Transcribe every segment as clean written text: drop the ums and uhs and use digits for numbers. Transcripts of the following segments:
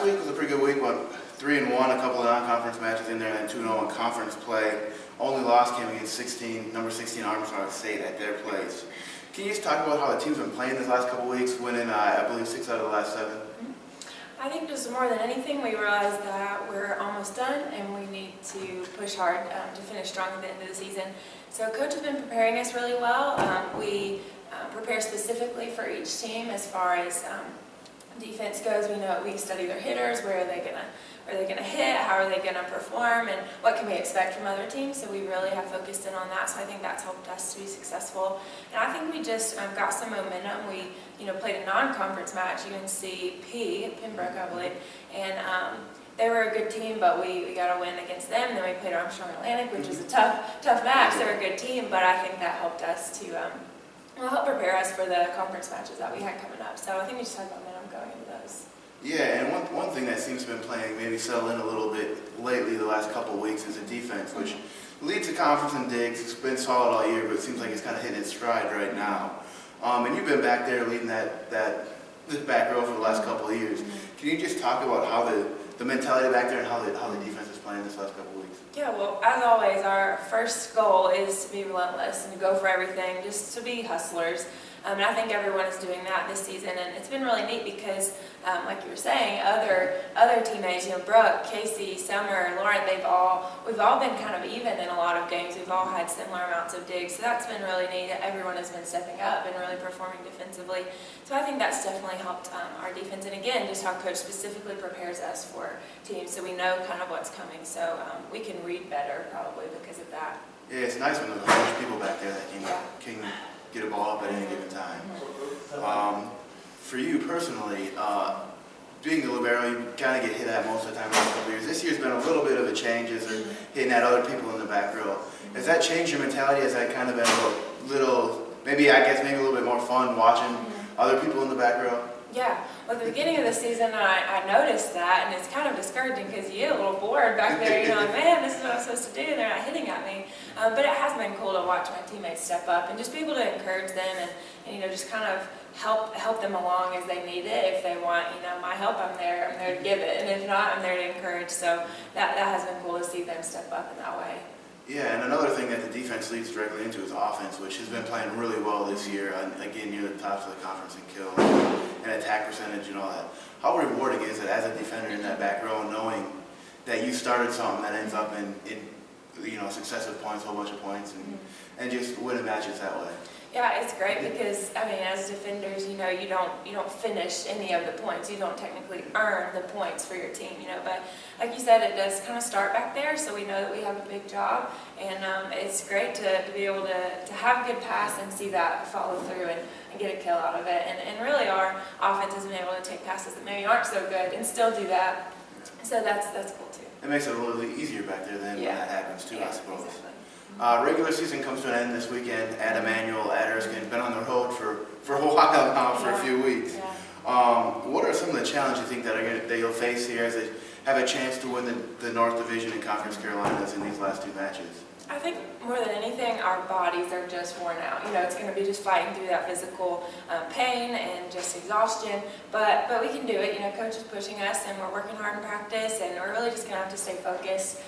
last week was a pretty good week. Went 3-1, a couple of non-conference matches in there, and then 2-0 in conference play. Only loss came against number 16 Armstrong State at their place. Can you just talk about how the team's been playing this last couple of weeks, winning, I believe, 6 out of the last 7? I think just more than anything, we realize that we're almost done and we need to push hard to finish strong at the end of the season. So Coach has been preparing us really well. We prepare specifically for each team as far as defense goes. We study their hitters, where are they gonna hit, how are they gonna perform, and what can we expect from other teams. So we really have focused in on that. So I think that's helped us to be successful. And I think we just got some momentum. We played a non-conference match, UNC Pembroke, I believe, and they were a good team, but we got a win against them. And then we played Armstrong Atlantic, which was a tough match. They were a good team, but I think that helped us to help prepare us for the conference matches that we had coming up. So I think we just had momentum going into those. Yeah, and one thing that seems to have been playing, maybe settle in a little bit lately the last couple of weeks, is the defense, which leads the conference in digs. It's been solid all year, but it seems like it's kind of hitting its stride right now. And you've been back there leading this back row for the last couple of years. Can you just talk about how the mentality back there and how the defense is playing this last couple of weeks? Yeah, well, as always, our first goal is to be relentless and to go for everything, just to be hustlers. And I think everyone is doing that this season, and it's been really neat because, like you were saying, other teammates, Brooke, Casey, Summer, Lauren, we've all been kind of even in a lot of games. We've all had similar amounts of digs, so that's been really neat. Everyone has been stepping up and really performing defensively. So I think that's definitely helped our defense, and again, just how Coach specifically prepares us for teams, so we know kind of what's coming. So we can read better probably because of that. Yeah, it's nice when there's a bunch of people back there that can get a ball up at any given time. For you personally, being the libero, you kind of get hit at most of the time in the last couple of years. This year's been a little bit of a change as they're hitting at other people in the back row. Has that changed your mentality? Has that kind of been a little, maybe a little bit more fun watching other people in the back row? Yeah, well, at the beginning of the season, I noticed that, and it's kind of discouraging because you get a little bored back there, like, man, this is what I'm supposed to do, and they're not hitting at me. But it has been cool to watch my teammates step up and just be able to encourage them and just kind of help them along as they need it. If they want, my help, I'm there to give it, and if not, I'm there to encourage. So that has been cool to see them step up in that way. Yeah, and another thing that the defense leads directly into is offense, which has been playing really well this year. Again, near the tops of the conference in kills and attack percentage and all that. How rewarding is it as a defender in that back row, knowing that you started something that ends up in successive points, a whole bunch of points, and just winning matches that way? Yeah, it's great because, as defenders, you don't finish any of the points. You don't technically earn the points for your team, but like you said, it does kind of start back there, so we know that we have a big job, and it's great to be able to have a good pass and see that follow through and get a kill out of it. And really our offense has been able to take passes that maybe aren't so good and still do that, so that's cool too. It makes it a little bit easier back there then when that happens too, I suppose. Exactly. Regular season comes to an end this weekend at Emmanuel, at Erskine. Been on the road for a while now, for a few weeks. Yeah. What are some of the challenges you think that you'll face here as they have a chance to win the North Division in Conference Carolinas in these last 2 matches? I think more than anything, our bodies are just worn out. It's going to be just fighting through that physical pain and just exhaustion, but we can do it. Coach is pushing us, and we're working hard in practice, and we're really just going to have to stay focused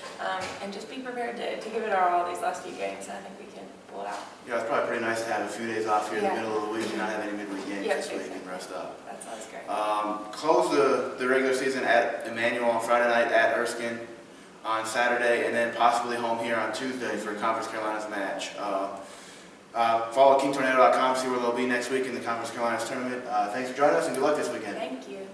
and just be prepared to give it our all these last few games, and I think we can pull it out. Yeah, it's probably pretty nice to have a few days off here in the middle of the week and not have any midweek games this week exactly. and rest up. That's great. Close the regular season at Emmanuel on Friday night, at Erskine on Saturday, and then possibly home here on Tuesday for a Conference Carolinas match. Follow KingTornado.com, see where they'll be next week in the Conference Carolinas tournament. Thanks for joining us, and good luck this weekend. Thank you.